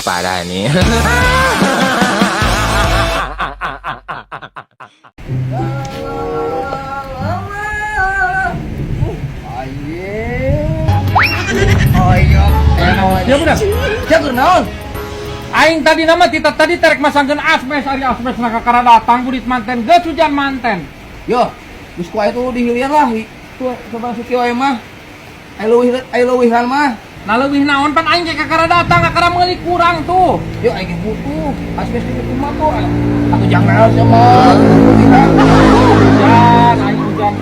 parah nih. Ya benar. Ya kenaon. Aing tadi nama tita tadi terek masangkeun asmes ari asmes na kakara datang budit manten geus hujan manten. Yo, geus ku itu dihilian lah. Tuh coba suki wae mah. Ai leuwihan mah. Nah leuwih naon pan aing ge kakara datang kakara meuli kurang tuh. Yo aing ge butuh asmes di rumah tuh. Atuh jangan sama. Hujan, aing hujan.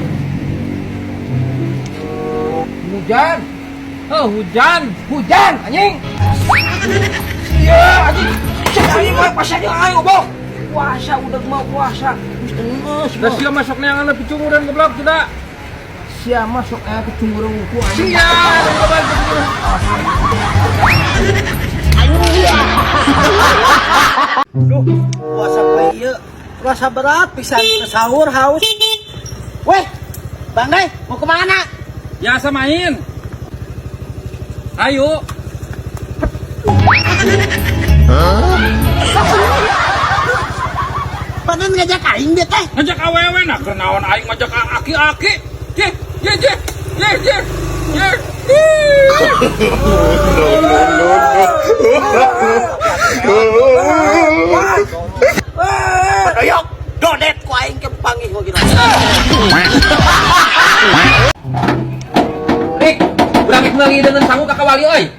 Hujan. Oh, hujan anjing. Iya, anjing. Cari mah pasanya ayo, Bang. Puasa udah mau puasa. Dah sia masuknya yang lebih cunguran goblok sudah. Sia masuknya ke cunguran ku anjing. Sia, goblok. Duh, puasa poe ieu. Puasa berat pisan sahur haus. Weh, Bang Day, mau kemana? Ya samain. Ayo. Panen ngajak aing dia teh. Ngajak awewe nah kenaon aing ngajak aki-aki. Je. Padoyok, dodet ku aing ke panggih ku gitu. Rik, urang ek meuli dengan sangu kakawali euy.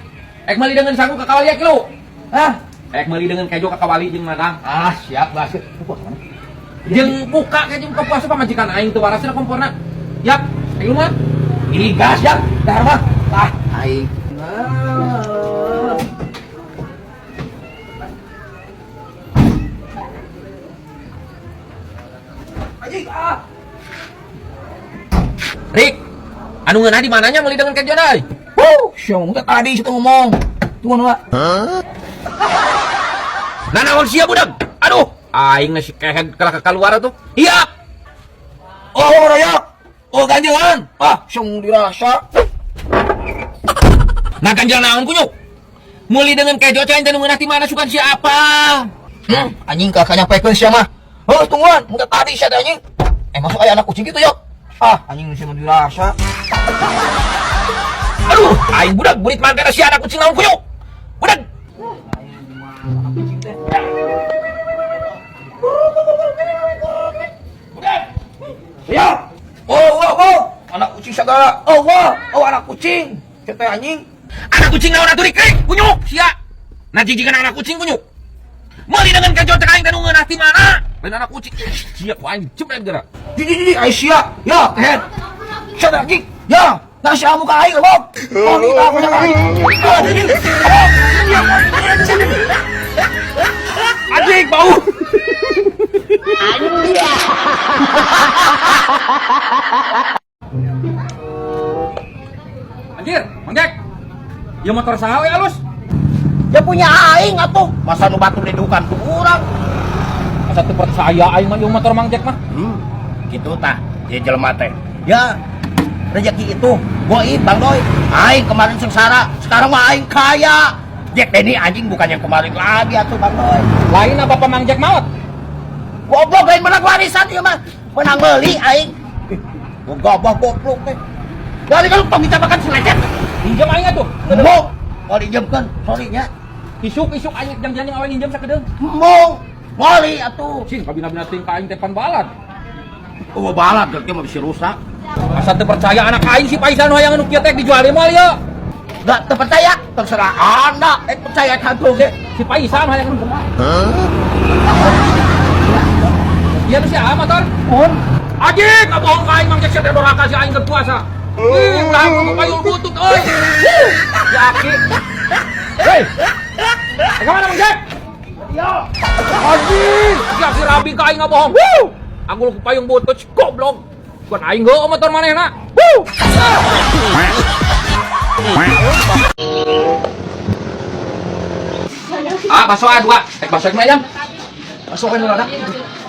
Ek meuli dengan sangu kakawali kilu. Hah? Ek meuli dengan kejo kakawali jeung madang. Ah, siap baseuh. Jeung buka kejo buka puasa pamajikan aing teu warasna komporna. Yap, ayo mah. Ini gas ya, dahar mah. Tah, aing. Anjing ah. Rik, anu ngeunah di mananya meuli dengan kejo euy? Syong tadi situ ngomong. Tunggu Pak. Nah, naon sia budak? Aduh, aing nasi kehead ka keluar tuh. Iya. Oh, royok. Oh, ganjelan. Ah, syong dirasa. Nah, ganjel naon kunyuk? Meuli dengan kejo teh ente nu ngeunah di mana sukan siapa? Anjing kakak nyampekeun sia mah. Heuh, tungguan, engke tadi sia teh anjing. Masuk aya anak kucing gitu, Yok. Ah, anjing nu dirasa. Aduh, aing budak burit manten si anak kucing naon kunyuk. Budak. Budak. Ya. Oh, anak kucing sagala. Oh, anak kucing. Kita anjing. Anak kucing naon atuh rik kunyuk sia. Nah jijikan anak kucing kunyuk. Meuli dengan kejo teh aing teh nu ngeunah ti mana? Lain anak kucing. Sia ku aing cepet geura. Di ai sia. Ya, kehead. Sia anjing. Ya. Nasi amu ka aing loh. Oh, ni aku sak aing. Anjing bau. Anjir, Manggek. Ya motor saha we alus? Dia punya aing atuh. Masa nu batu didukan ku urang. Masa teu percaya aing mah ieu motor Manggek mah. Gitu tah. Ieu jelema teh. Ya, rezeki itu goib Bang Doy. Aing kemarin sengsara, sekarang mah aing kaya. Jack ini anjing bukan yang kemarin lagi atuh Bang Doy. Lain apa Mang Jack maot? Goblok lain menang warisan ieu mah. Menang meuli aing. Goblok goblok teh. Dari kalau tong dicapakan selecet. Pinjam aing atuh. Mau dijemkeun, sorry nya. Isuk aing jangan awewe ninjam sakedeung. Mau meuli atuh. Cing kabina-bina ting ka aing teh pan balad. Oh balad ge mah bisa rusak. Asa teu percaya anak aing si Paisan hoyang anu kieu teh dijual di mall ya. Enggak terpercaya, terserah Anda. Percaya hantu ge. Si Paisan hoyang anu benar. Iya tuh si A motor. Mun Ajik, bohong ka aing Mang Jack teh doraka si aing keur puasa. Ulah aku payung butut euy. Ya aki. Hei. Ka mana Mang Jack? yo. Ajik, si aki rabi ka aing bohong. Aku ku payung butut goblok. Bukan aing heuh motor manehna. Bakso A2. Bakso mah jam. Bakso kan nu ladak.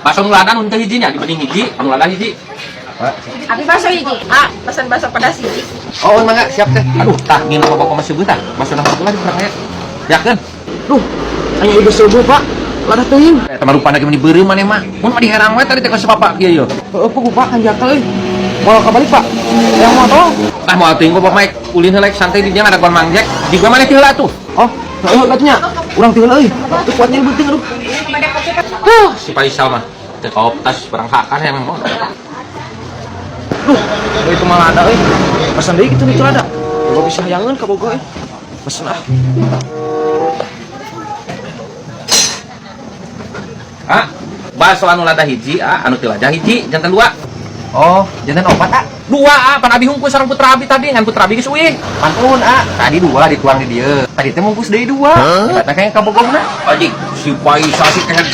Bakso nu ladak nu teu hiji nya dibanding hiji, anu ladak hiji. Abi bakso hiji. Pesan bakso pedas hiji. Oh, mangga siap teh. Aduh, tah ngin bapak masih buta. Bakso nang kula di berapa ya? Yakeun. Duh, hanya udah subuh pak. Ladah teuing. Teman rupana gimana diberi mana mah? Mun mah diherang we tadi teh ka sepapak kieu. Heeh, ku pak kan jaka euy. Mau kabalik pak. Yang mau tolong. Tah mau teuing ku pak Mike. Ulin heula santai di jangan ada kon Mang Jack. Di gua mana teh heula tuh. Oh, heeh katanya. Urang teh heula euy. Teu kuatnya beuting aduh. Si Faisal mah teu kaoptas perangsakan emang. Duh, itu malah ada euy. Pesan deui kitu itu ada. Coba bisa hayangeun ka boga euy. Pesen ah. Ah, bakso anu lada hiji, anu teu lada hiji, jantan dua. Oh, jantan opat, dua, pan abi hungkus sareng putra abi tadi, ngan putra abi geus uih. Pantun, tadi dua dituang di dieu. Tadi teh mungkus deui dua. Eta kayak kabogongna. Anjing, si Faisal si kehet.